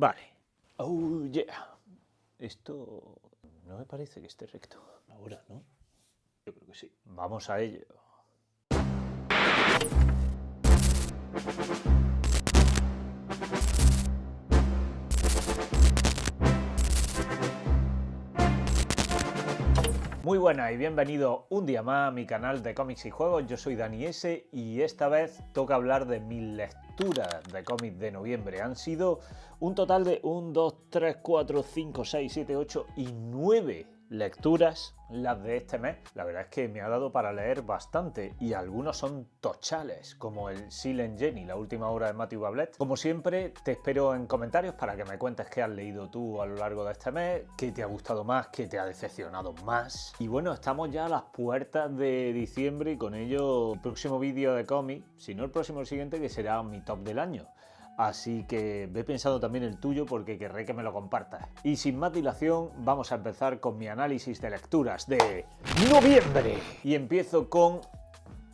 Vale. Oh, yeah. Esto no me parece que esté recto. Ahora, ¿no? Yo creo que sí. Vamos a ello. Muy buenas y bienvenido un día más a mi canal de cómics y juegos. Yo soy Dani S y esta vez toca hablar de mis lecturas de cómics de noviembre. Han sido un total de 1, 2, 3, 4, 5, 6, 7, 8 y 9 lecturas las de este mes. La verdad es que me ha dado para leer bastante y algunos son tochales, como el Silent Jenny, la última obra de Matthew Bablet. Como siempre, te espero en comentarios para que me cuentes qué has leído tú a lo largo de este mes, qué te ha gustado más, qué te ha decepcionado más. Y bueno, estamos ya a las puertas de diciembre y con ello el próximo vídeo de cómic, si no el próximo, el siguiente, que será mi top del año. Así que ve pensando también el tuyo porque querré que me lo compartas. Y sin más dilación, vamos a empezar con mi análisis de lecturas de noviembre. Y empiezo con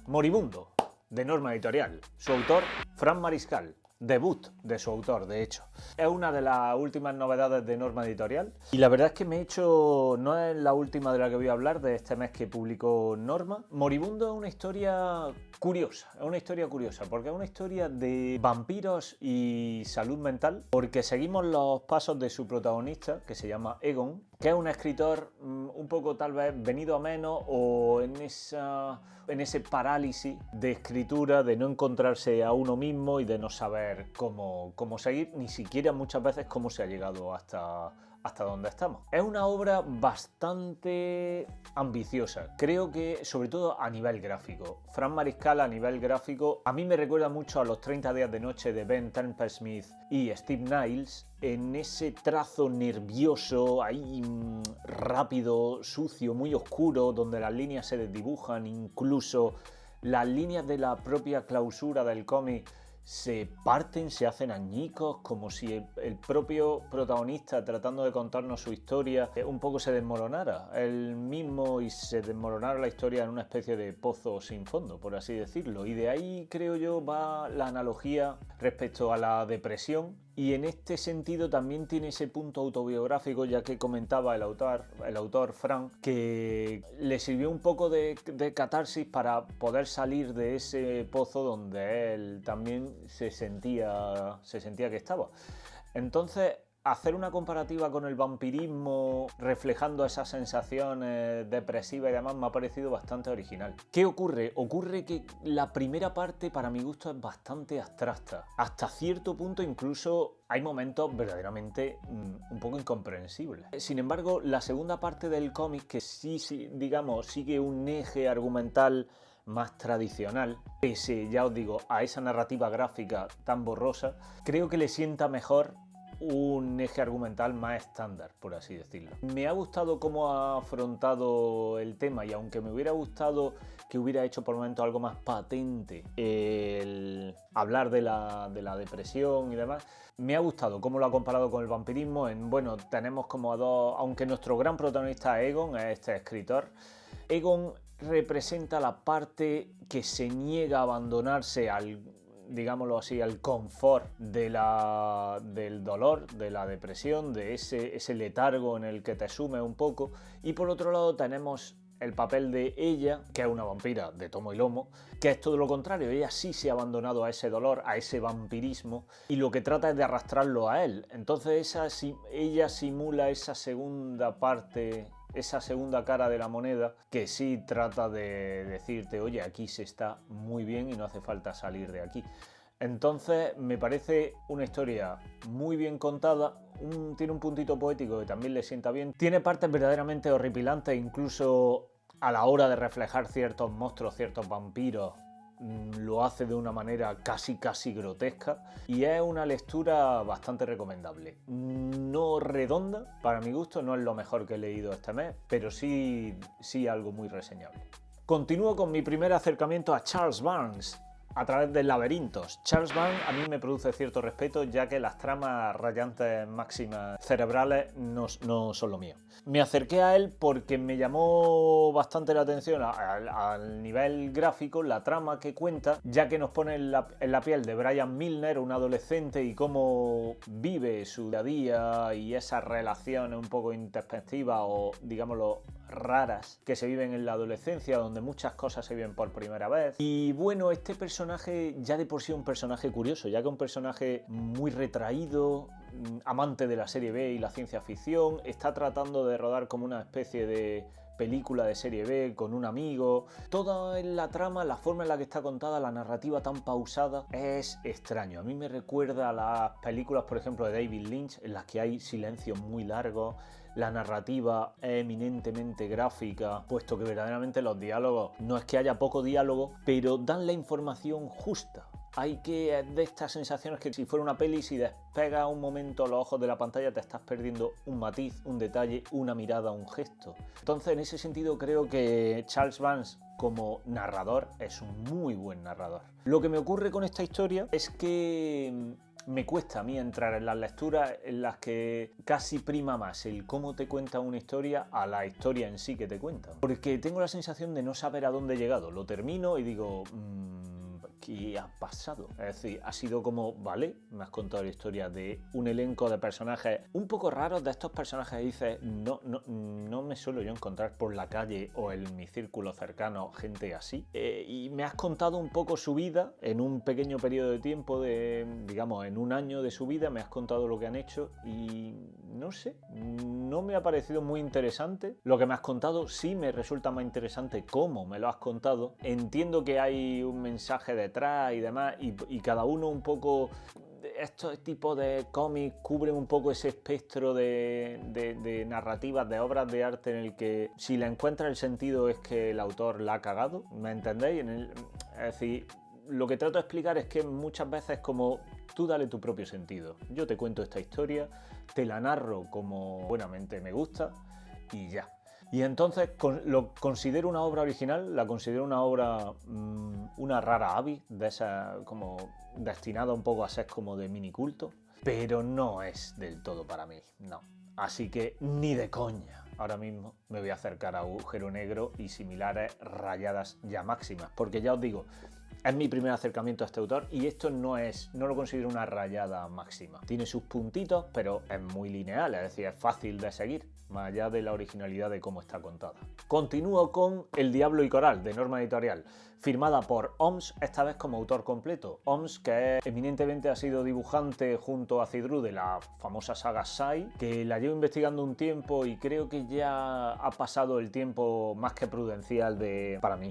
Moribundo, de Norma Editorial. Su autor, Fran Mariscal. Debut de su autor, de hecho. Es una de las últimas novedades de Norma Editorial y la verdad es que me he hecho, no es la última de la que voy a hablar de este mes que publicó Norma. Moribundo es una historia curiosa, porque es una historia de vampiros y salud mental, porque seguimos los pasos de su protagonista, que se llama Egon, que es un escritor un poco tal vez venido a menos o en ese parálisis de escritura, de no encontrarse a uno mismo y de no saber cómo seguir, ni siquiera muchas veces cómo se ha llegado hasta donde estamos. Es una obra bastante ambiciosa, creo que sobre todo a nivel gráfico. Fran Mariscal a nivel gráfico a mí me recuerda mucho a Los 30 días de noche de Ben Temple-Smith y Steve Niles, en ese trazo nervioso, ahí rápido, sucio, muy oscuro, donde las líneas se desdibujan, incluso las líneas de la propia clausura del cómic se parten, se hacen añicos, como si el propio protagonista, tratando de contarnos su historia, un poco se desmoronara él mismo y se desmoronara la historia en una especie de pozo sin fondo, por así decirlo. Y de ahí, creo yo, va la analogía respecto a la depresión. Y en este sentido también tiene ese punto autobiográfico, ya que comentaba el autor Fran, que le sirvió un poco de catarsis para poder salir de ese pozo donde él también se sentía que estaba. Entonces, hacer una comparativa con el vampirismo reflejando esas sensaciones depresivas y demás me ha parecido bastante original. ¿Qué ocurre? Ocurre que la primera parte para mi gusto es bastante abstracta. Hasta cierto punto incluso hay momentos verdaderamente un poco incomprensibles. Sin embargo, la segunda parte del cómic, que sí, digamos, sigue un eje argumental más tradicional, pese, ya os digo, a esa narrativa gráfica tan borrosa, creo que le sienta mejor un eje argumental más estándar, por así decirlo. Me ha gustado cómo ha afrontado el tema y aunque me hubiera gustado que hubiera hecho por momentos algo más patente el hablar de la depresión y demás, me ha gustado cómo lo ha comparado con el vampirismo. Bueno, tenemos como a dos, aunque nuestro gran protagonista Egon es este escritor, Egon representa la parte que se niega a abandonarse digámoslo así, al confort del dolor, de la depresión, de ese letargo en el que te sume un poco. Y por otro lado tenemos el papel de ella, que es una vampira de tomo y lomo, que es todo lo contrario. Ella sí se ha abandonado a ese dolor, a ese vampirismo, y lo que trata es de arrastrarlo a él. Entonces ella simula esa segunda parte, esa segunda cara de la moneda, que sí trata de decirte, oye, aquí se está muy bien y no hace falta salir de aquí. Entonces me parece una historia muy bien contada, tiene un puntito poético que también le sienta bien, tiene partes verdaderamente horripilantes, incluso a la hora de reflejar ciertos monstruos, ciertos vampiros, lo hace de una manera casi grotesca y es una lectura bastante recomendable. No redonda, para mi gusto, no es lo mejor que he leído este mes, pero sí algo muy reseñable. Continúo con mi primer acercamiento a Charles Barnes, a través de laberintos. Charles Vance a mí me produce cierto respeto, ya que las tramas rayantes máximas cerebrales no son lo mío. Me acerqué a él porque me llamó bastante la atención al nivel gráfico la trama que cuenta, ya que nos pone en la piel de Brian Milner, un adolescente, y cómo vive su día a día y esas relaciones un poco introspectivas o, digámoslo, raras que se viven en la adolescencia, donde muchas cosas se viven por primera vez. Y bueno, este personaje ya de por sí es un personaje curioso, ya que es un personaje muy retraído, amante de la serie B y la ciencia ficción, está tratando de rodar como una especie de película de serie B con un amigo. Toda en la trama, la forma en la que está contada, la narrativa tan pausada, es extraño. A mí me recuerda a las películas, por ejemplo, de David Lynch, en las que hay silencios muy largos. La narrativa es eminentemente gráfica, puesto que verdaderamente los diálogos, no es que haya poco diálogo, pero dan la información justa. Hay que de estas sensaciones que si fuera una peli, si despegas un momento los ojos de la pantalla, te estás perdiendo un matiz, un detalle, una mirada, un gesto. Entonces, en ese sentido, creo que Charles Vance, como narrador, es un muy buen narrador. Lo que me ocurre con esta historia es que me cuesta a mí entrar en las lecturas en las que casi prima más el cómo te cuenta una historia a la historia en sí que te cuenta. Porque tengo la sensación de no saber a dónde he llegado. Lo termino y digo, ¿qué ha pasado? Es decir, ha sido como, vale, me has contado la historia de un elenco de personajes un poco raros, de estos personajes que dices, no me suelo yo encontrar por la calle o en mi círculo cercano gente así. Y me has contado un poco su vida en un pequeño periodo de tiempo, digamos, en un año de su vida, me has contado lo que han hecho y no sé, no me ha parecido muy interesante. Lo que me has contado sí me resulta más interesante cómo me lo has contado. Entiendo que hay un mensaje detrás y demás, y cada uno un poco. Estos tipos de cómics cubren un poco ese espectro de narrativas, de obras de arte en el que si le encuentras el sentido es que el autor la ha cagado, ¿me entendéis? Es decir, lo que trato de explicar es que muchas veces como tú dale tu propio sentido. Yo te cuento esta historia, te la narro como buenamente me gusta y ya. Y entonces lo considero una obra original, la considero una obra, una rara avis, de esa como destinada un poco a ser como de mini culto, pero no es del todo para mí, no. Así que ni de coña. Ahora mismo me voy a acercar a Agujero Negro y similares rayadas ya máximas, porque ya os digo, es mi primer acercamiento a este autor y esto no lo considero una rayada máxima. Tiene sus puntitos, pero es muy lineal, es decir, es fácil de seguir, más allá de la originalidad de cómo está contada. Continúo con El Diablo y Coral, de Norma Editorial, firmada por Oms, esta vez como autor completo. Oms, que eminentemente ha sido dibujante junto a Cidru de la famosa saga Sai, que la llevo investigando un tiempo y creo que ya ha pasado el tiempo más que prudencial para mí,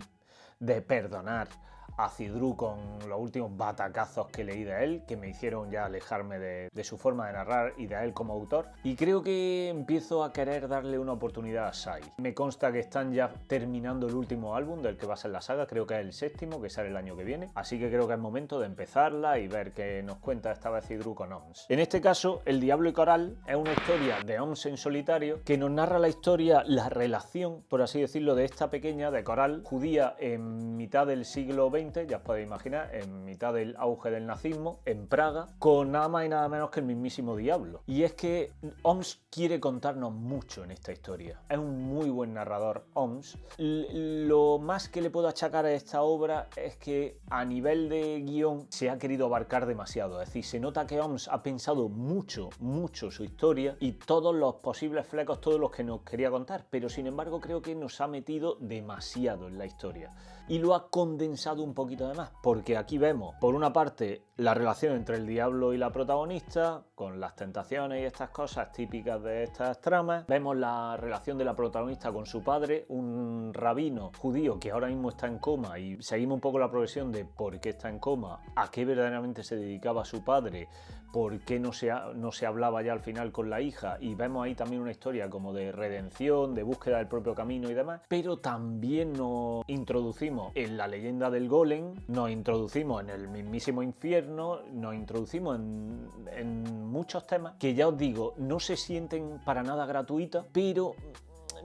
de perdonar a Cidru con los últimos batacazos que leí de él, que me hicieron ya alejarme de su forma de narrar y de él como autor. Y creo que empiezo a querer darle una oportunidad a Sai. Me consta que están ya terminando el último álbum del que va a ser la saga, creo que es el séptimo, que sale el año que viene. Así que creo que es momento de empezarla y ver qué nos cuenta esta vez Cidru con Oms. En este caso, El Diablo y Coral es una historia de Oms en solitario que nos narra la historia, la relación, por así decirlo, de esta pequeña, de Coral, judía en mitad del siglo XX, ya os podéis imaginar, en mitad del auge del nazismo, en Praga, con nada más y nada menos que el mismísimo diablo. Y es que Oms quiere contarnos mucho en esta historia. Es un muy buen narrador, Oms. Lo más que le puedo achacar a esta obra es que a nivel de guión se ha querido abarcar demasiado. Es decir, se nota que Oms ha pensado mucho su historia y todos los posibles flecos, todos los que nos quería contar, pero sin embargo creo que nos ha metido demasiado en la historia y lo ha condensado un poquito de más, porque aquí vemos por una parte la relación entre el diablo y la protagonista, con las tentaciones y estas cosas típicas de estas tramas. Vemos la relación de la protagonista con su padre, un rabino judío que ahora mismo está en coma, y seguimos un poco la progresión de por qué está en coma, a qué verdaderamente se dedicaba su padre, por qué no se hablaba ya al final con la hija, y vemos ahí también una historia como de redención, de búsqueda del propio camino y demás. Pero también nos introducimos en la leyenda del golem, nos introducimos en el mismísimo infierno, nos introducimos en muchos temas que ya os digo, no se sienten para nada gratuitos, pero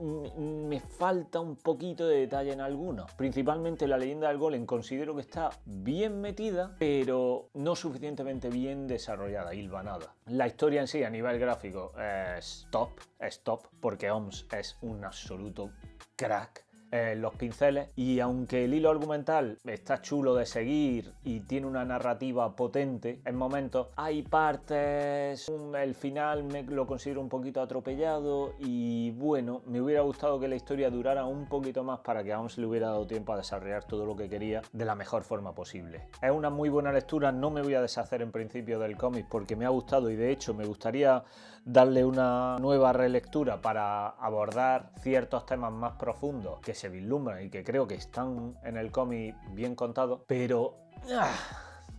me falta un poquito de detalle en algunos. Principalmente la leyenda del golem considero que está bien metida, pero no suficientemente bien desarrollada, hilvanada. La historia en sí a nivel gráfico es top, porque OMS es un absoluto crack. Los pinceles, y aunque el hilo argumental está chulo de seguir y tiene una narrativa potente en momentos, hay partes, el final lo considero un poquito atropellado y bueno, me hubiera gustado que la historia durara un poquito más para que aún se le hubiera dado tiempo a desarrollar todo lo que quería de la mejor forma posible. Es una muy buena lectura, no me voy a deshacer en principio del cómic porque me ha gustado y de hecho me gustaría darle una nueva relectura para abordar ciertos temas más profundos que se vislumbran y que creo que están en el cómic bien contados, pero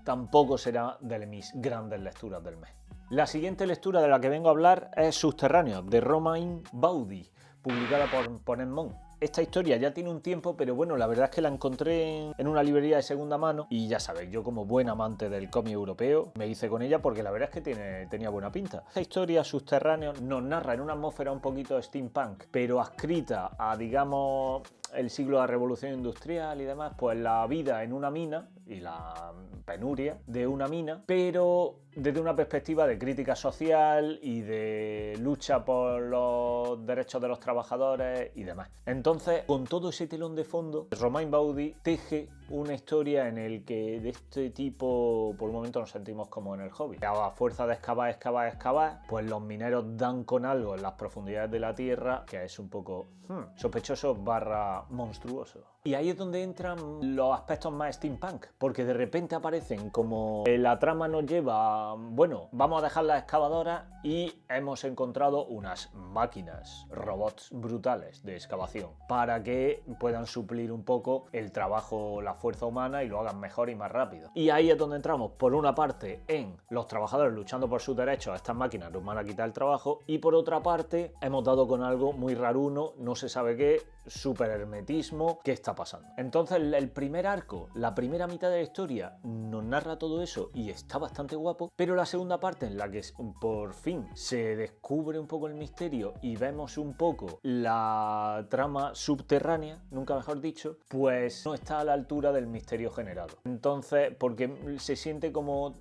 tampoco será de mis grandes lecturas del mes. La siguiente lectura de la que vengo a hablar es Subterráneo, de Romain Baudi, publicada por Egmont. Esta historia ya tiene un tiempo, pero bueno, la verdad es que la encontré en una librería de segunda mano y ya sabéis, yo como buen amante del cómic europeo me hice con ella porque la verdad es que tenía buena pinta. Esta historia, Subterráneo, nos narra en una atmósfera un poquito steampunk, pero adscrita a, digamos, el siglo de la revolución industrial y demás, pues la vida en una mina y la penuria de una mina, pero desde una perspectiva de crítica social y de lucha por los derechos de los trabajadores y demás. Entonces, con todo ese telón de fondo, Romain Baudi teje una historia en el que de este tipo por un momento nos sentimos como en el Hobbit. A fuerza de excavar, pues los mineros dan con algo en las profundidades de la tierra que es un poco sospechoso / monstruoso. Y ahí es donde entran los aspectos más steampunk, porque de repente aparecen como la trama nos lleva, bueno, vamos a dejar las excavadoras y hemos encontrado unas máquinas, robots brutales de excavación, para que puedan suplir un poco el trabajo, la fuerza humana y lo hagan mejor y más rápido. Y ahí es donde entramos, por una parte, en los trabajadores luchando por sus derechos, estas máquinas nos van a quitar el trabajo, y por otra parte, hemos dado con algo muy raruno, no se sabe qué, super hermetismo, ¿qué está pasando? Entonces el primer arco, la primera mitad de la historia nos narra todo eso y está bastante guapo, pero la segunda parte en la que por fin se descubre un poco el misterio y vemos un poco la trama subterránea, nunca mejor dicho, pues no está a la altura del misterio generado. Entonces, porque se siente como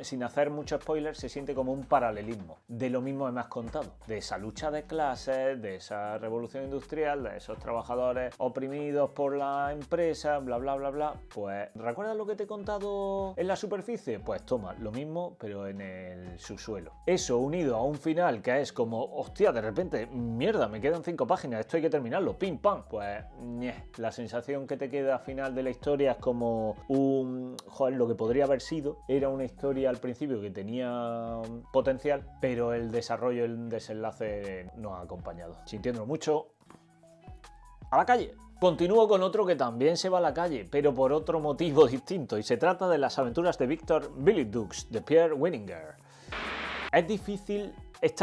sin hacer mucho spoiler, se siente como un paralelismo de lo mismo que me has contado, de esa lucha de clases, de esa revolución industrial, de esos trabajadores oprimidos por la empresa, bla bla bla bla. Pues, ¿recuerdas lo que te he contado en la superficie? Pues toma, lo mismo pero en el subsuelo. Eso unido a un final que es como, hostia, de repente, mierda, me quedan 5 páginas, esto hay que terminarlo, pim pam. Pues, la sensación que te queda al final de la historia es como joder, lo que podría haber sido era una historia al principio que tenía potencial, pero el desarrollo, el desenlace no ha acompañado. Sintiéndolo mucho, a la calle. Continúo con otro que también se va a la calle, pero por otro motivo distinto, y se trata de las aventuras de Victor Villidux, de Pierre Winninger. Es difícil.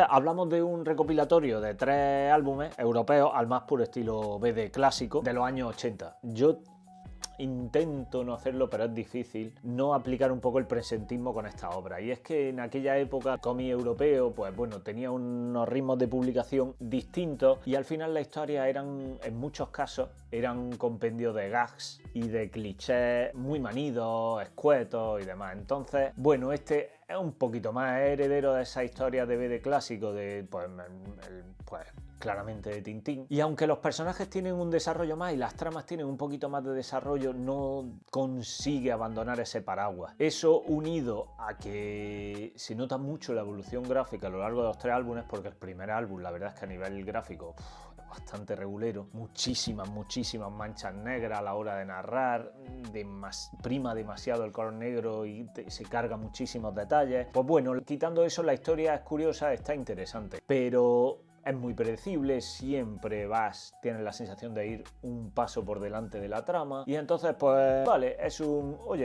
Hablamos de un recopilatorio de 3 álbumes europeos al más puro estilo BD clásico de los años 80. Yo intento no hacerlo, pero es difícil no aplicar un poco el presentismo con esta obra. Y es que en aquella época el cómic europeo, pues bueno, tenía unos ritmos de publicación distintos y al final la historia eran, en muchos casos, eran un compendio de gags y de clichés muy manidos, escuetos y demás. Entonces, bueno, este es un poquito más heredero de esa historia de BD clásico de, pues claramente de Tintín. Y aunque los personajes tienen un desarrollo más y las tramas tienen un poquito más de desarrollo, no consigue abandonar ese paraguas. Eso unido a que se nota mucho la evolución gráfica a lo largo de los 3 álbumes, porque el primer álbum, la verdad es que a nivel gráfico es bastante regulero. Muchísimas manchas negras a la hora de narrar, prima demasiado el color negro y se carga muchísimos detalles. Pues bueno, quitando eso, la historia es curiosa, está interesante, pero es muy predecible, siempre tienes la sensación de ir un paso por delante de la trama y entonces pues vale, es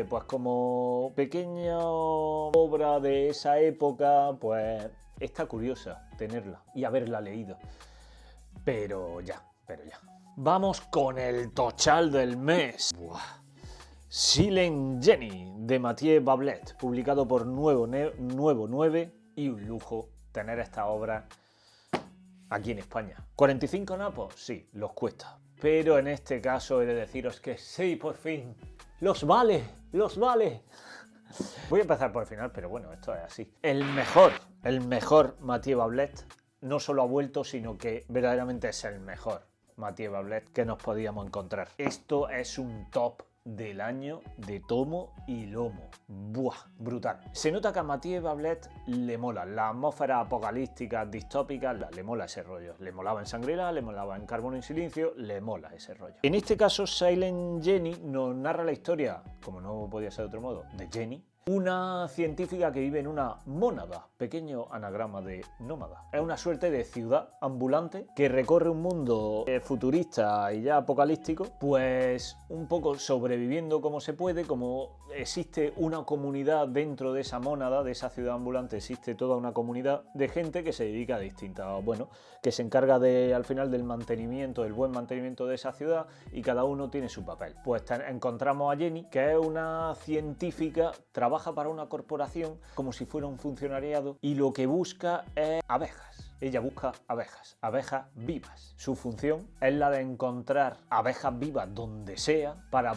pues como pequeña obra de esa época, pues está curiosa tenerla y haberla leído, pero ya. Vamos con el tochal del mes. Silent Jenny, de Mathieu Bablet, publicado por Nuevo 9, y un lujo tener esta obra aquí en España. ¿45 napos? Sí, los cuesta. Pero en este caso he de deciros que sí, por fin, ¡los vale! ¡Los vale! Voy a empezar por el final, pero bueno, esto es así. El mejor Mathieu Bablet no solo ha vuelto, sino que verdaderamente es el mejor Mathieu Bablet que nos podíamos encontrar. Esto es un top del año de tomo y lomo. ¡Buah! Brutal. Se nota que a Mathieu Bablet le mola la atmósfera apocalíptica, distópica, le mola ese rollo. Le molaba en Shangri-La, le molaba en Carbono y Silencio, le mola ese rollo. En este caso, Silent Jenny nos narra la historia, como no podía ser de otro modo, de Jenny, una científica que vive en una mónada, pequeño anagrama de nómada. Es una suerte de ciudad ambulante que recorre un mundo futurista y ya apocalíptico, pues un poco sobreviviendo como se puede, como existe una comunidad dentro de esa mónada, de esa ciudad ambulante, existe toda una comunidad de gente que se dedica a distintas, bueno, que se encarga al final del mantenimiento, del buen mantenimiento de esa ciudad, y cada uno tiene su papel. Pues encontramos a Jenny, que es una científica, trabaja para una corporación como si fuera un funcionariado y lo que busca es abejas. Ella busca abejas vivas. Su función es la de encontrar abejas vivas donde sea para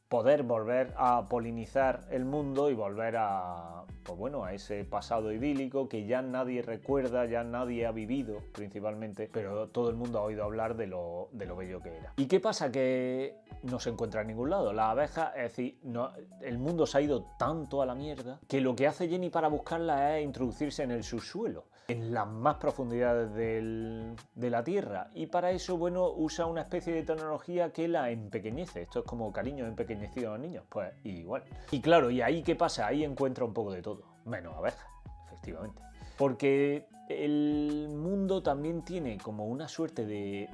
poder volver a polinizar el mundo y volver a, pues bueno, a ese pasado idílico que ya nadie recuerda, ya nadie ha vivido principalmente, pero todo el mundo ha oído hablar de lo bello que era. ¿Y qué pasa? Que no se encuentra en ningún lado. Las abejas, es decir, no, el mundo se ha ido tanto a la mierda que lo que hace Jenny para buscarla es introducirse en el subsuelo, en las más profundidades de la Tierra, y para eso, bueno, usa una especie de tecnología que la empequeñece. Esto es como cariños empequeñecidos a los niños, pues igual. Y claro, ¿y ahí qué pasa? Ahí encuentra un poco de todo, menos abejas, efectivamente. Porque el mundo también tiene como una suerte de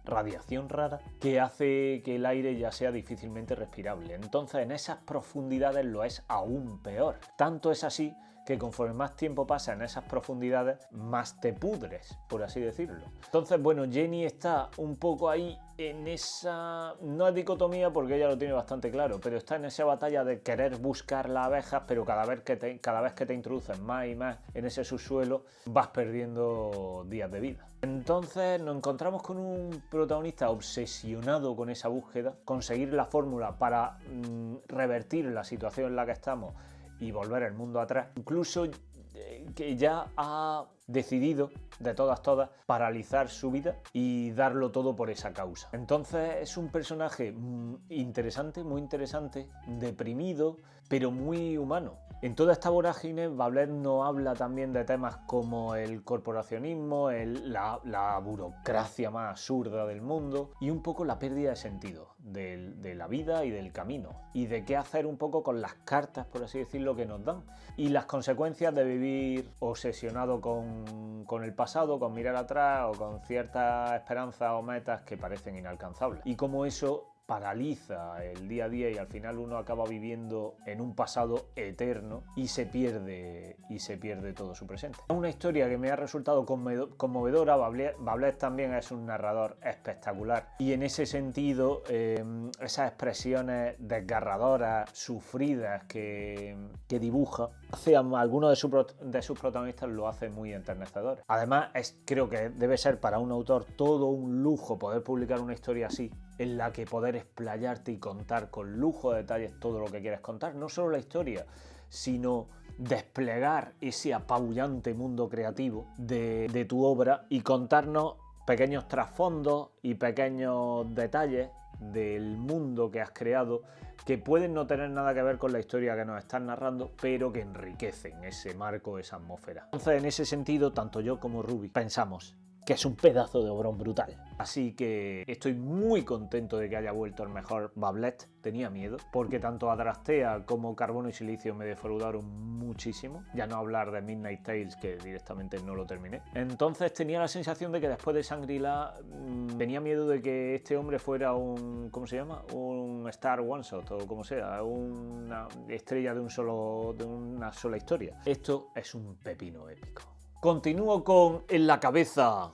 radiación rara que hace que el aire ya sea difícilmente respirable. Entonces, en esas profundidades lo es aún peor. Tanto es así que conforme más tiempo pasa en esas profundidades, más te pudres, por así decirlo. Entonces, bueno, Jenny está un poco ahí en esa, no es dicotomía porque ella lo tiene bastante claro, pero está en esa batalla de querer buscar las abejas, pero cada vez que te introduces más y más en ese subsuelo, vas perdiendo días de vida. Entonces nos encontramos con un protagonista obsesionado con esa búsqueda, conseguir la fórmula para revertir la situación en la que estamos y volver el mundo atrás. Incluso que ya ha decidido de todas paralizar su vida y darlo todo por esa causa. Entonces es un personaje interesante, muy interesante, deprimido, pero muy humano. En toda esta vorágine, Bablet nos habla también de temas como el corporacionismo, la burocracia más absurda del mundo y un poco la pérdida de sentido de la vida y del camino, y de qué hacer un poco con las cartas, por así decirlo, que nos dan, y las consecuencias de vivir obsesionado con el pasado, con mirar atrás o con ciertas esperanzas o metas que parecen inalcanzables, y cómo eso paraliza el día a día y al final uno acaba viviendo en un pasado eterno y se pierde todo su presente. Es una historia que me ha resultado conmovedora. Bablet también es un narrador espectacular y en ese sentido esas expresiones desgarradoras, sufridas que dibuja, hace a algunos de sus protagonistas lo hace muy enternecedor. Además, creo que debe ser para un autor todo un lujo poder publicar una historia así, en la que poder explayarte y contar con lujo de detalles todo lo que quieres contar, no solo la historia, sino desplegar ese apabullante mundo creativo de tu obra y contarnos pequeños trasfondos y pequeños detalles del mundo que has creado que pueden no tener nada que ver con la historia que nos estás narrando, pero que enriquecen ese marco, esa atmósfera. Entonces, en ese sentido, tanto yo como Ruby pensamos que es un pedazo de obrón brutal. Así que estoy muy contento de que haya vuelto el mejor Bablet. Tenía miedo, porque tanto Adrastea como Carbono y Silicio me defraudaron muchísimo. Ya no hablar de Midnight Tales, que directamente no lo terminé. Entonces tenía la sensación de que después de Shangri-La tenía miedo de que este hombre fuera un, ¿cómo se llama? Un Star One Shot o como sea, una estrella de una sola historia. Esto es un pepino épico. Continúo con En la cabeza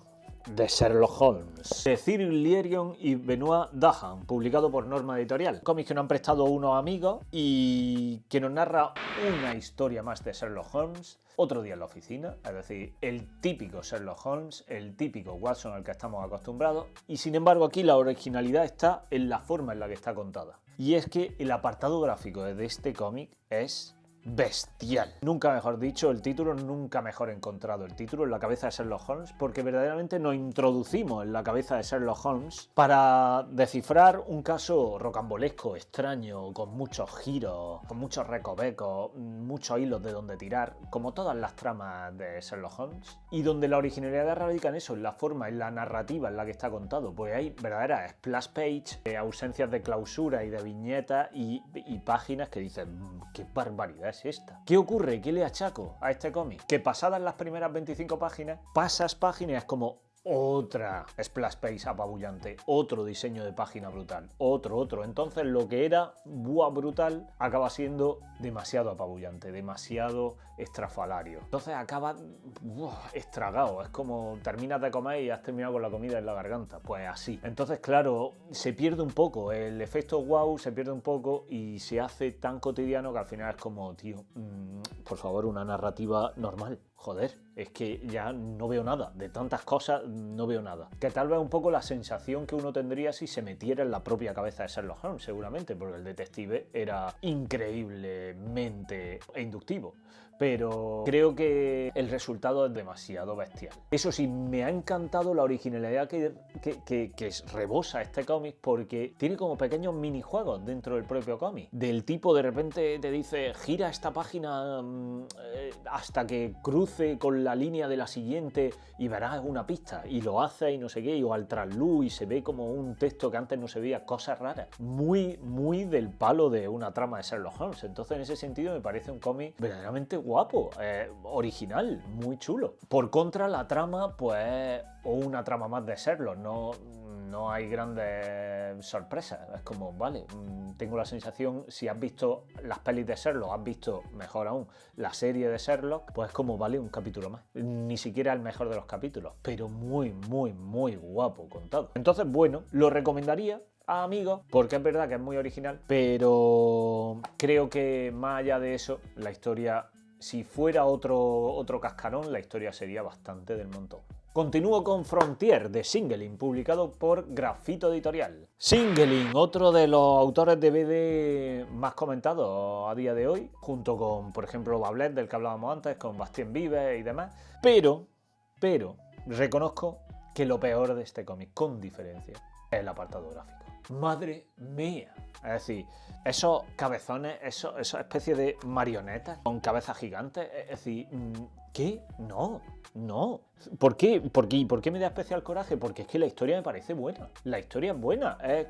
de Sherlock Holmes, de Cyril Lierion y Benoit Dahan, publicado por Norma Editorial. Cómics que nos han prestado unos amigos y que nos narra una historia más de Sherlock Holmes, otro día en la oficina, es decir, el típico Sherlock Holmes, el típico Watson al que estamos acostumbrados, y sin embargo aquí la originalidad está en la forma en la que está contada. Y es que el apartado gráfico de este cómic es bestial. Nunca mejor dicho el título, nunca mejor encontrado el título en la cabeza de Sherlock Holmes, porque verdaderamente nos introducimos en la cabeza de Sherlock Holmes para descifrar un caso rocambolesco, extraño, con muchos giros, con muchos recovecos, muchos hilos de donde tirar, como todas las tramas de Sherlock Holmes, y donde la originalidad radica en eso, en la forma, en la narrativa en la que está contado, pues hay verdaderas splash page, ausencias de clausura y de viñetas y páginas que dicen, qué barbaridad es esta. ¿Qué ocurre? ¿Qué le achaco a este cómic? Que pasadas las primeras 25 páginas, pasas páginas como otra splash page apabullante, otro diseño de página brutal, otro. Entonces lo que era brutal acaba siendo demasiado apabullante, demasiado estrafalario. Entonces acaba estragado, es como terminas de comer y has terminado con la comida en la garganta, pues así. Entonces claro, se pierde un poco, el efecto wow se pierde un poco y se hace tan cotidiano que al final es como, tío, por favor, una narrativa normal. Joder, es que ya no veo nada, de tantas cosas no veo nada. Que tal vez un poco la sensación que uno tendría si se metiera en la propia cabeza de Sherlock Holmes, seguramente, porque el detective era increíblemente inductivo. Pero creo que el resultado es demasiado bestial. Eso sí, me ha encantado la originalidad que rebosa este cómic, porque tiene como pequeños minijuegos dentro del propio cómic. Del tipo, de repente te dice, gira esta página hasta que cruce con la línea de la siguiente y verás una pista. Y lo hace y no sé qué, o al trasluz y se ve como un texto que antes no se veía, cosas raras. Muy del palo de una trama de Sherlock Holmes. Entonces, en ese sentido, me parece un cómic verdaderamente guapo, original, muy chulo. Por contra, la trama, pues, o una trama más de Sherlock, no hay grandes sorpresas. Es como, vale, tengo la sensación, si has visto las pelis de Sherlock, has visto, mejor aún, la serie de Sherlock, pues es como, vale, un capítulo más. Ni siquiera el mejor de los capítulos, pero muy guapo contado. Entonces, bueno, lo recomendaría a amigos, porque es verdad que es muy original, pero creo que más allá de eso, la historia, si fuera otro cascarón, la historia sería bastante del montón. Continúo con Frontier, de Singeling, publicado por Grafito Editorial. Singeling, otro de los autores de BD más comentados a día de hoy, junto con, por ejemplo, Bablet, del que hablábamos antes, con Bastien Vives y demás. Pero, reconozco que lo peor de este cómic, con diferencia, es el apartado gráfico. ¡Madre mía! Es decir, esos cabezones, esa especie de marionetas con cabezas gigantes, es decir, ¿qué? No. ¿Por qué? ¿Por qué me da especial coraje? Porque es que la historia me parece buena. La historia es buena. Es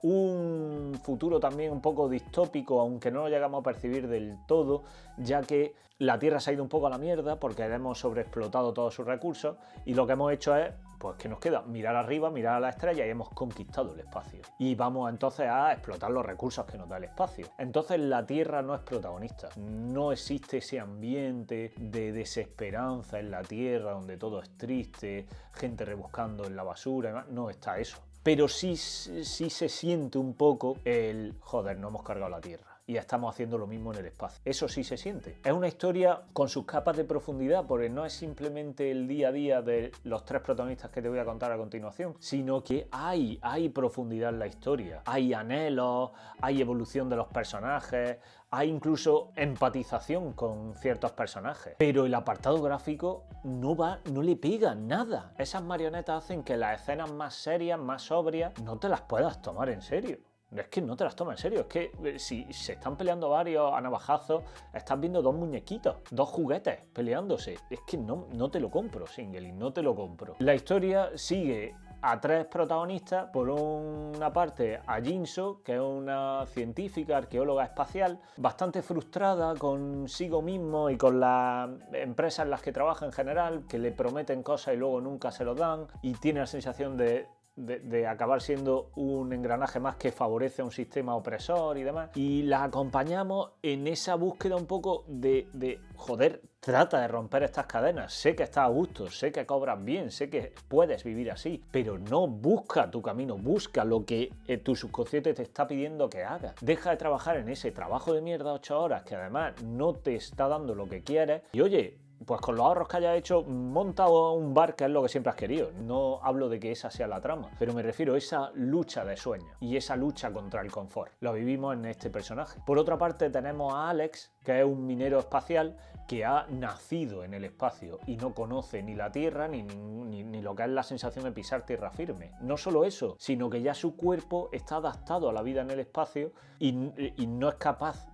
un futuro también un poco distópico, aunque no lo llegamos a percibir del todo, ya que la Tierra se ha ido un poco a la mierda porque hemos sobreexplotado todos sus recursos y lo que hemos hecho es, pues que nos queda mirar arriba, mirar a la estrella y hemos conquistado el espacio. Y vamos entonces a explotar los recursos que nos da el espacio. Entonces la Tierra no es protagonista. No existe ese ambiente de desesperanza en la Tierra donde todo es triste, gente rebuscando en la basura y demás. No está eso. Pero sí se siente un poco el, joder, no hemos cargado la Tierra y estamos haciendo lo mismo en el espacio. Eso sí se siente. Es una historia con sus capas de profundidad, porque no es simplemente el día a día de los tres protagonistas que te voy a contar a continuación, sino que hay profundidad en la historia. Hay anhelos, hay evolución de los personajes, hay incluso empatización con ciertos personajes. Pero el apartado gráfico no le pega nada. Esas marionetas hacen que las escenas más serias, más sobrias, no te las puedas tomar en serio. Es que no te las tomas en serio, es que si se están peleando varios a navajazos, estás viendo dos muñequitos, dos juguetes peleándose. Es que no te lo compro, Singeling, no te lo compro. La historia sigue a tres protagonistas. Por una parte a Jinso, que es una científica, arqueóloga espacial, bastante frustrada consigo mismo y con las empresas en las que trabaja en general, que le prometen cosas y luego nunca se lo dan, y tiene la sensación de de acabar siendo un engranaje más que favorece a un sistema opresor y demás. Y la acompañamos en esa búsqueda un poco de joder, trata de romper estas cadenas. Sé que estás a gusto, sé que cobras bien, sé que puedes vivir así, pero no busca tu camino, busca lo que tu subconsciente te está pidiendo que hagas. Deja de trabajar en ese trabajo de mierda 8 horas que además no te está dando lo que quieres y oye, pues con los ahorros que hayas hecho, monta un bar que es lo que siempre has querido. No hablo de que esa sea la trama, pero me refiero a esa lucha de sueños y esa lucha contra el confort. Lo vivimos en este personaje. Por otra parte tenemos a Alex, que es un minero espacial que ha nacido en el espacio y no conoce ni la Tierra ni lo que es la sensación de pisar tierra firme. No solo eso, sino que ya su cuerpo está adaptado a la vida en el espacio y no es capaz,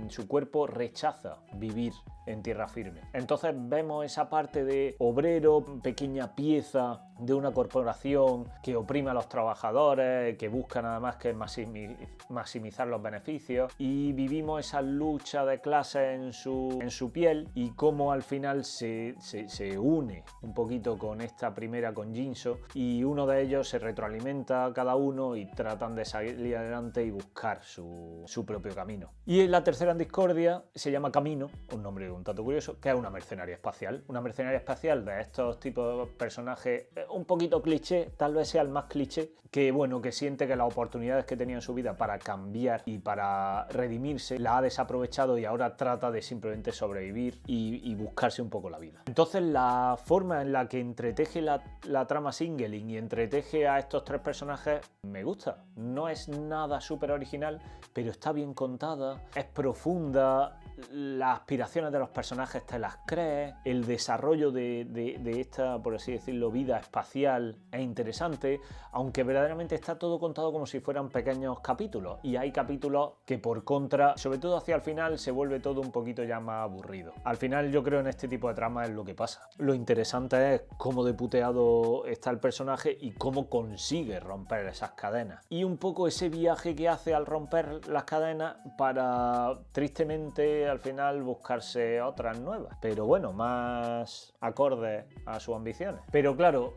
su cuerpo rechaza vivir en tierra firme. Entonces vemos esa parte de obrero, pequeña pieza de una corporación que oprime a los trabajadores, que busca nada más que maximizar los beneficios, y vivimos esa lucha de clases en su piel y cómo al final se une un poquito con esta primera, con Jinso, y uno de ellos se retroalimenta a cada uno y tratan de salir adelante y buscar su propio camino. Y en la tercera en discordia se llama Camino, un nombre un tanto curioso, que es una mercenaria espacial. Una mercenaria espacial de estos tipos de personajes un poquito cliché, tal vez sea el más cliché, que bueno, que siente que las oportunidades que tenía en su vida para cambiar y para redimirse la ha desaprovechado y ahora trata de simplemente sobrevivir y buscarse un poco la vida. Entonces la forma en la que entreteje la trama Singling y entreteje a estos tres personajes me gusta. No es nada súper original, pero está bien contada, es profunda, las aspiraciones de los personajes te las crees, el desarrollo de esta, por así decirlo, vida espacial es interesante, aunque verdaderamente está todo contado como si fueran pequeños capítulos, y hay capítulos que por contra, sobre todo hacia el final, se vuelve todo un poquito ya más aburrido. Al final yo creo en este tipo de trama es lo que pasa. Lo interesante es cómo de puteado está el personaje y cómo consigue romper esas cadenas. Y un poco ese viaje que hace al romper las cadenas para, tristemente, al final buscarse otras nuevas. Pero bueno, más acordes a sus ambiciones. Pero claro,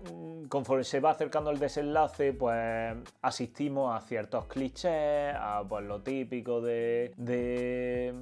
conforme se va acercando el desenlace, pues asistimos a ciertos clichés, a pues lo típico de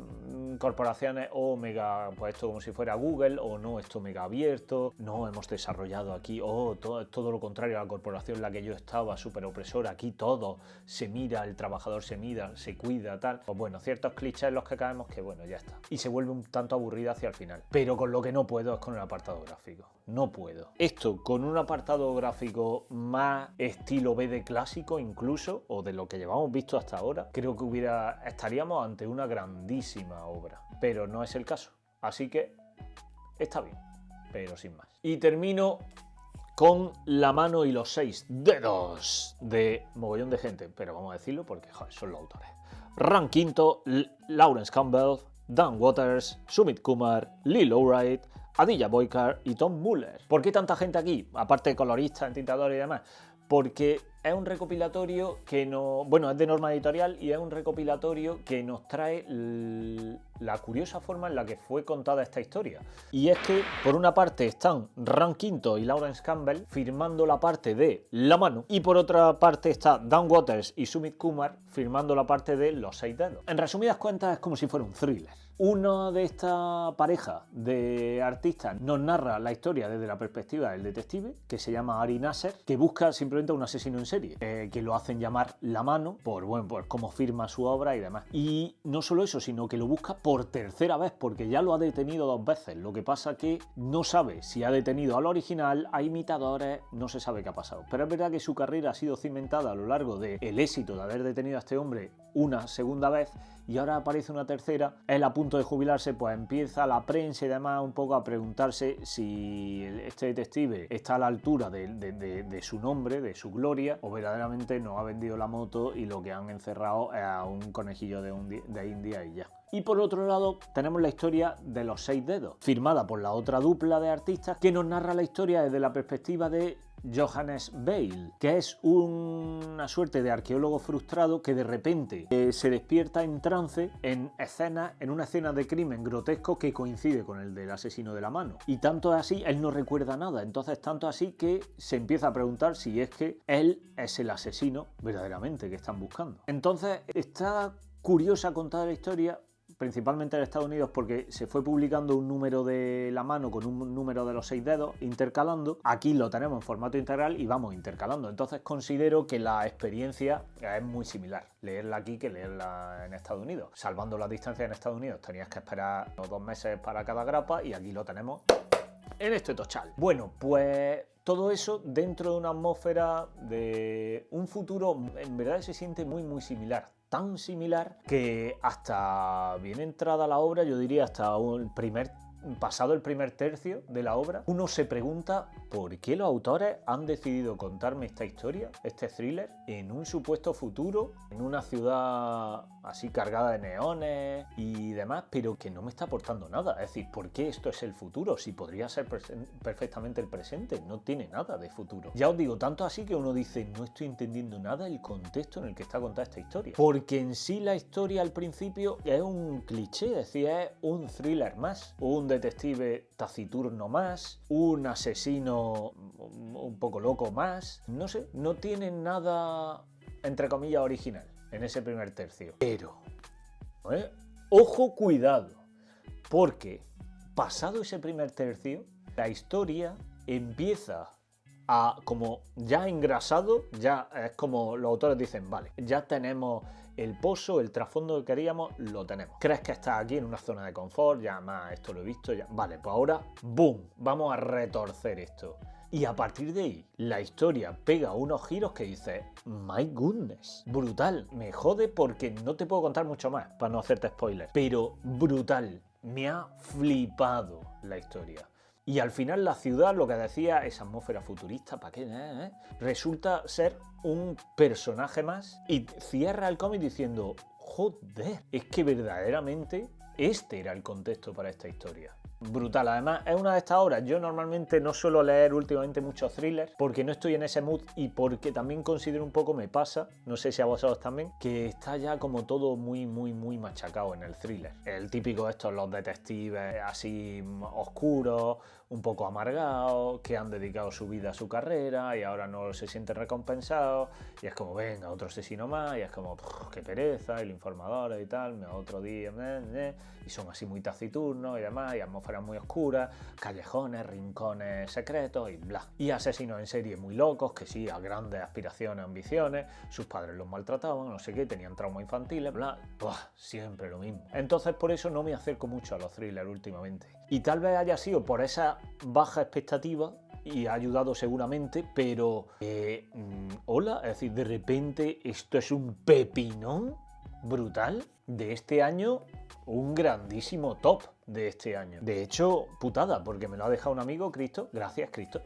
corporaciones o mega, pues esto como si fuera Google, o no, esto mega abierto, no hemos desarrollado aquí, todo lo contrario a la corporación en la que yo estaba, súper opresora, aquí todo se mira, el trabajador se mira, se cuida, tal. Pues bueno, ciertos clichés en los que caemos que bueno, ya está. Y se vuelve un tanto aburrida hacia el final. Pero con lo que no puedo es con el apartado gráfico. No puedo. Esto con un apartado gráfico más estilo BD clásico incluso, o de lo que llevamos visto hasta ahora, creo que estaríamos ante una grandísima obra. Pero no es el caso. Así que está bien, pero sin más. Y termino con La mano y los 6 dedos de mogollón de gente, pero vamos a decirlo porque joder, son los autores. Ran Quinto, Lawrence Campbell, Dan Waters, Sumit Kumar, Lee Lowright, Aditya Boykar y Tom Muller. ¿Por qué tanta gente aquí? Aparte de coloristas, entintadores y demás. Porque es un recopilatorio que no... Bueno, es de Norma Editorial y es un recopilatorio que nos trae la curiosa forma en la que fue contada esta historia. Y es que, por una parte, están Ran Quinto y Lawrence Campbell firmando la parte de La mano, y por otra parte está Dan Waters y Sumit Kumar firmando la parte de Los 6 dedos. En resumidas cuentas, es como si fuera un thriller. Una de esta pareja de artistas nos narra la historia desde la perspectiva del detective, que se llama Ari Nasser, que busca simplemente a un asesino en serie, que lo hacen llamar La mano, por cómo firma su obra y demás. Y no solo eso, sino que lo busca por tercera vez, porque ya lo ha detenido 2 veces. Lo que pasa que no sabe si ha detenido al original, a imitadores, no se sabe qué ha pasado. Pero es verdad que su carrera ha sido cimentada a lo largo del éxito de haber detenido a este hombre una segunda vez, y ahora aparece una tercera. Él a punto de jubilarse, pues empieza la prensa y demás un poco a preguntarse si este detective está a la altura de su nombre, de su gloria, o verdaderamente no ha vendido la moto y lo que han encerrado es a un conejillo de India y ya. Y por otro lado tenemos la historia de Los 6 dedos, firmada por la otra dupla de artistas, que nos narra la historia desde la perspectiva de Johannes Bale, que es una suerte de arqueólogo frustrado que de repente se despierta en trance en una escena de crimen grotesco que coincide con el del asesino de la mano. Y tanto es así, él no recuerda nada. Entonces, tanto así que se empieza a preguntar si es que él es el asesino verdaderamente que están buscando. Entonces, está curiosa contada la historia, principalmente en Estados Unidos, porque se fue publicando un número de la mano con un número de los 6 dedos intercalando. Aquí lo tenemos en formato integral y vamos intercalando. Entonces considero que la experiencia es muy similar, leerla aquí que leerla en Estados Unidos. Salvando las distancias en Estados Unidos tenías que esperar 2 meses para cada grapa y aquí lo tenemos en este tochal. Bueno, pues todo eso dentro de una atmósfera de un futuro, en verdad se siente muy similar. Tan similar que hasta bien entrada la obra, yo diría hasta pasado el primer tercio de la obra, uno se pregunta por qué los autores han decidido contarme esta historia, este thriller, en un supuesto futuro, en una ciudad así cargada de neones y demás, pero que no me está aportando nada. Es decir, ¿por qué esto es el futuro? Si podría ser perfectamente el presente, no tiene nada de futuro. Ya os digo, tanto así que uno dice, no estoy entendiendo nada el contexto en el que está contada esta historia. Porque en sí la historia al principio es un cliché, es decir, es un thriller más, un detective taciturno más, un asesino un poco loco más, no sé, no tiene nada entre comillas original en ese primer tercio. Pero, ojo, cuidado, porque pasado ese primer tercio, la historia empieza a, como ya engrasado, ya es como los autores dicen, vale, ya tenemos el pozo, el trasfondo que queríamos, lo tenemos. ¿Crees que estás aquí en una zona de confort? Ya más, esto lo he visto, ya. Vale, pues ahora, ¡boom! Vamos a retorcer esto. Y a partir de ahí, la historia pega unos giros que dices, my goodness, brutal. Me jode porque no te puedo contar mucho más, para no hacerte spoilers. Pero brutal, me ha flipado la historia. Y al final la ciudad, lo que decía, esa atmósfera futurista, ¿para qué? Resulta ser un personaje más y cierra el cómic diciendo, joder, es que verdaderamente este era el contexto para esta historia. Brutal, además es una de estas obras. Yo normalmente no suelo leer últimamente muchos thrillers porque no estoy en ese mood y porque también considero un poco, me pasa, no sé si a vosotros también, que está ya como todo muy machacado en el thriller. El típico de estos, los detectives así oscuros, un poco amargados, que han dedicado su vida a su carrera y ahora no se sienten recompensados y es como, venga, otro asesino más y es como, qué pereza, el informador y tal, otro día, y son así muy taciturnos y demás, y atmósferas muy oscuras, callejones, rincones secretos y bla. Y asesinos en serie muy locos, que sí, a grandes aspiraciones, ambiciones, sus padres los maltrataban, no sé qué, tenían traumas infantiles, bla, siempre lo mismo. Entonces por eso no me acerco mucho a los thrillers últimamente. Y tal vez haya sido por esa baja expectativa y ha ayudado seguramente, pero hola, es decir, de repente esto es un pepinón brutal de este año, un grandísimo top de este año. De hecho, putada, porque me lo ha dejado un amigo, Cristo, gracias Cristo.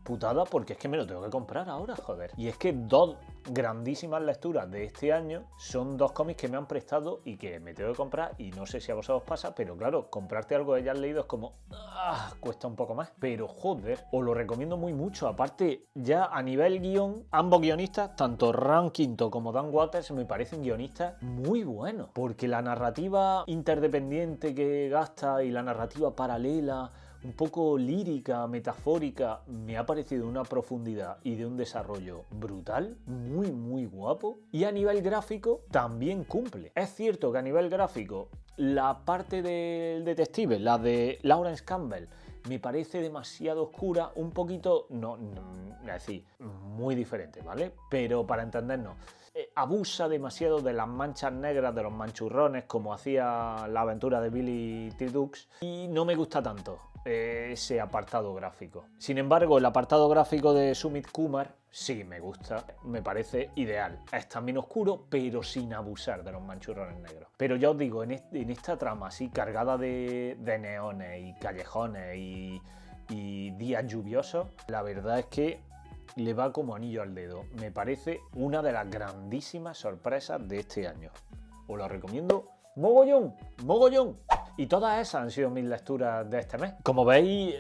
Putada porque es que me lo tengo que comprar ahora, joder. Y es que 2 grandísimas lecturas de este año son 2 cómics que me han prestado y que me tengo que comprar y no sé si a vosotros pasa, pero claro, comprarte algo que ya has leído es como, cuesta un poco más. Pero joder, os lo recomiendo mucho. Aparte, ya a nivel guión, ambos guionistas, tanto Ron Quinto como Dan Watters, me parecen guionistas muy buenos. Porque la narrativa interdependiente que gasta y la narrativa paralela, un poco lírica, metafórica, me ha parecido una profundidad y de un desarrollo brutal, muy guapo. Y a nivel gráfico también cumple. Es cierto que a nivel gráfico la parte del detective, la de Lawrence Campbell, me parece demasiado oscura, un poquito, es decir, muy diferente, ¿vale? Pero para entendernos, abusa demasiado de las manchas negras, de los manchurrones, como hacía la aventura de Billy T. Dukes, y no me gusta tanto ese apartado gráfico. Sin embargo, el apartado gráfico de Sumit Kumar sí me gusta, me parece ideal. Es también oscuro, pero sin abusar de los manchurrones negros. Pero ya os digo, en esta trama así cargada de neones y callejones y días lluviosos, la verdad es que le va como anillo al dedo. Me parece una de las grandísimas sorpresas de este año. Os lo recomiendo mogollón. Y todas esas han sido mis lecturas de este mes. Como veis,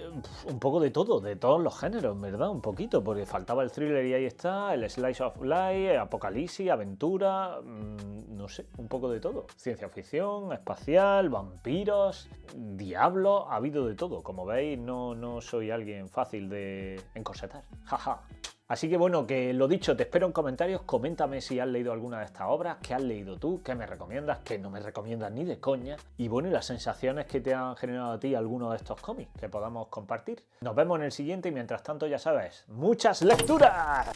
un poco de todo, de todos los géneros, ¿verdad? Un poquito, porque faltaba el thriller y ahí está, el slice of life, apocalipsis, aventura, no sé, un poco de todo. Ciencia ficción, espacial, vampiros, diablos, ha habido de todo. Como veis, no soy alguien fácil de encorsetar. Jaja. Así que bueno, que lo dicho, te espero en comentarios, coméntame si has leído alguna de estas obras, qué has leído tú, qué me recomiendas, qué no me recomiendas ni de coña, y bueno, y las sensaciones que te han generado a ti algunos de estos cómics que podamos compartir. Nos vemos en el siguiente y mientras tanto ya sabes, ¡muchas lecturas!